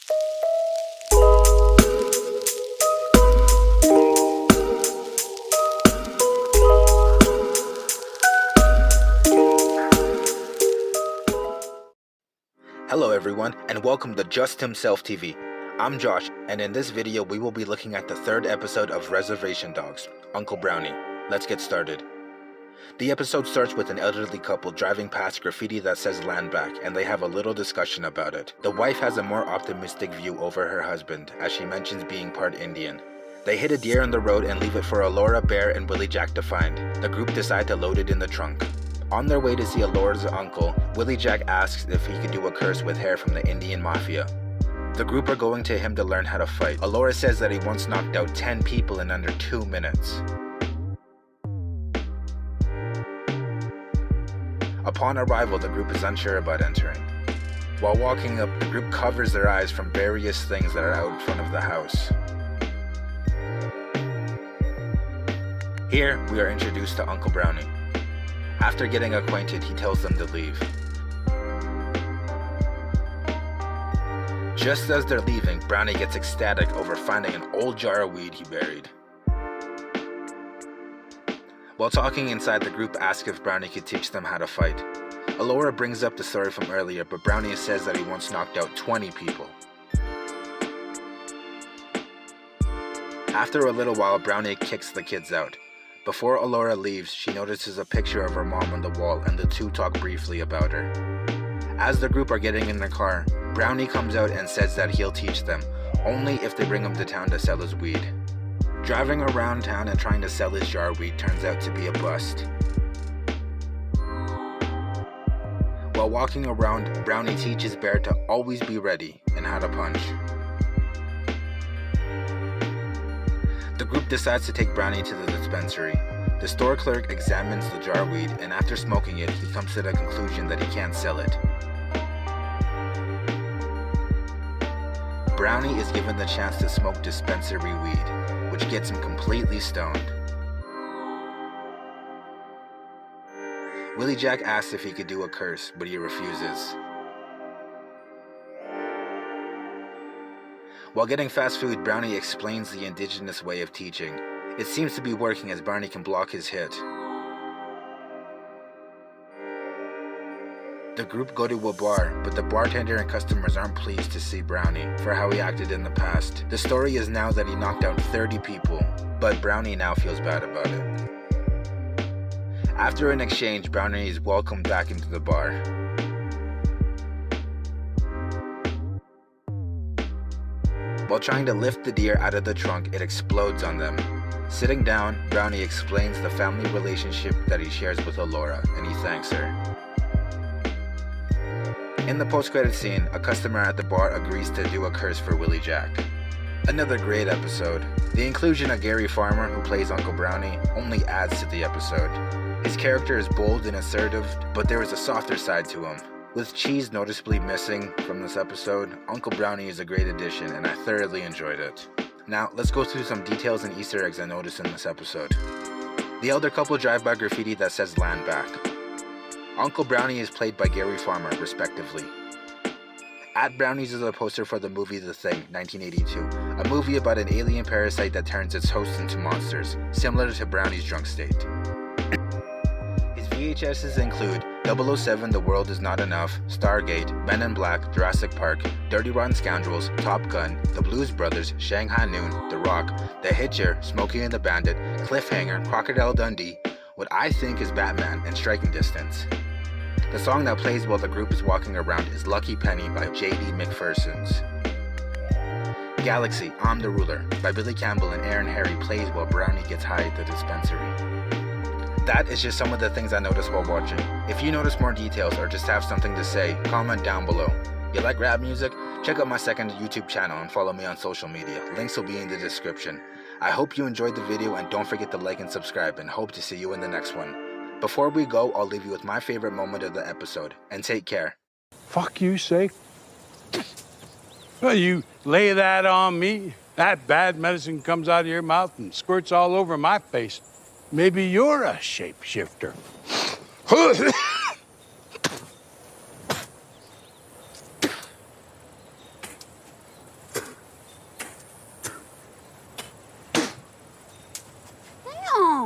Hello everyone, and welcome to Just Himself TV. I'm Josh, and in this video we will be looking at the third episode of Reservation Dogs, Uncle Brownie. Let's get started. The episode starts with an elderly couple driving past graffiti that says land back, and they have a little discussion about it. The wife has a more optimistic view over her husband, as she mentions being part Indian. They hit a deer on the road and leave it for Alora, Bear, and Willie Jack to find. The group decide to load it in the trunk. On their way to see Alora's uncle, Willie Jack asks if he could do a curse with hair from the Indian Mafia. The group are going to him to learn how to fight. Alora says that he once knocked out 10 people in under 2 minutes. Upon arrival, the group is unsure about entering. While walking up, the group covers their eyes from various things that are out in front of the house. Here, we are introduced to Uncle Brownie. After getting acquainted, he tells them to leave. Just as they're leaving, Brownie gets ecstatic over finding an old jar of weed he buried. While talking inside, the group asks if Brownie could teach them how to fight. Alora brings up the story from earlier, but Brownie says that he once knocked out 20 people. After a little while, Brownie kicks the kids out. Before Alora leaves, she notices a picture of her mom on the wall, and the two talk briefly about her. As the group are getting in their car, Brownie comes out and says that he'll teach them, only if they bring him to town to sell his weed. Driving around town and trying to sell his jar of weed turns out to be a bust. While walking around, Brownie teaches Bear to always be ready and how to punch. The group decides to take Brownie to the dispensary. The store clerk examines the jar of weed, and after smoking it, he comes to the conclusion that he can't sell it. Brownie is given the chance to smoke dispensary weed, which gets him completely stoned. Willie Jack asks if he could do a curse, but he refuses. While getting fast food, Brownie explains the indigenous way of teaching. It seems to be working as Brownie can block his hit. The group go to a bar, but the bartender and customers aren't pleased to see Brownie for how he acted in the past. The story is now that he knocked out 30 people, but Brownie now feels bad about it. After an exchange, Brownie is welcomed back into the bar. While trying to lift the deer out of the trunk, it explodes on them. Sitting down, Brownie explains the family relationship that he shares with Alora, and he thanks her. In the post-credit scene, a customer at the bar agrees to do a curse for Willie Jack. Another great episode. The inclusion of Gary Farmer, who plays Uncle Brownie, only adds to the episode. His character is bold and assertive, but there is a softer side to him. With Cheese noticeably missing from this episode, Uncle Brownie is a great addition, and I thoroughly enjoyed it. Now, let's go through some details and Easter eggs I noticed in this episode. The elder couple drive by graffiti that says land back. Uncle Brownie is played by Gary Farmer, respectively. At Brownies is a poster for the movie The Thing, 1982, a movie about an alien parasite that turns its hosts into monsters, similar to Brownie's drunk state. His VHSs include 007 The World Is Not Enough, Stargate, Men in Black, Jurassic Park, Dirty Rotten Scoundrels, Top Gun, The Blues Brothers, Shanghai Noon, The Rock, The Hitcher, Smokey and the Bandit, Cliffhanger, Crocodile Dundee, what I think is Batman, and Striking Distance. The song that plays while the group is walking around is Lucky Penny by J.D. McPherson's. Galaxy, I'm the Ruler by Billy Campbell and Aaron Harry plays while Brownie gets high at the dispensary. That is just some of the things I noticed while watching. If you notice more details or just have something to say, comment down below. You like rap music? Check out my second YouTube channel and follow me on social media. Links will be in the description. I hope you enjoyed the video, and don't forget to like and subscribe, and hope to see you in the next one. Before we go, I'll leave you with my favorite moment of the episode, and take care. Fuck you say? Well, you lay that on me, that bad medicine comes out of your mouth and squirts all over my face. Maybe you're a shapeshifter.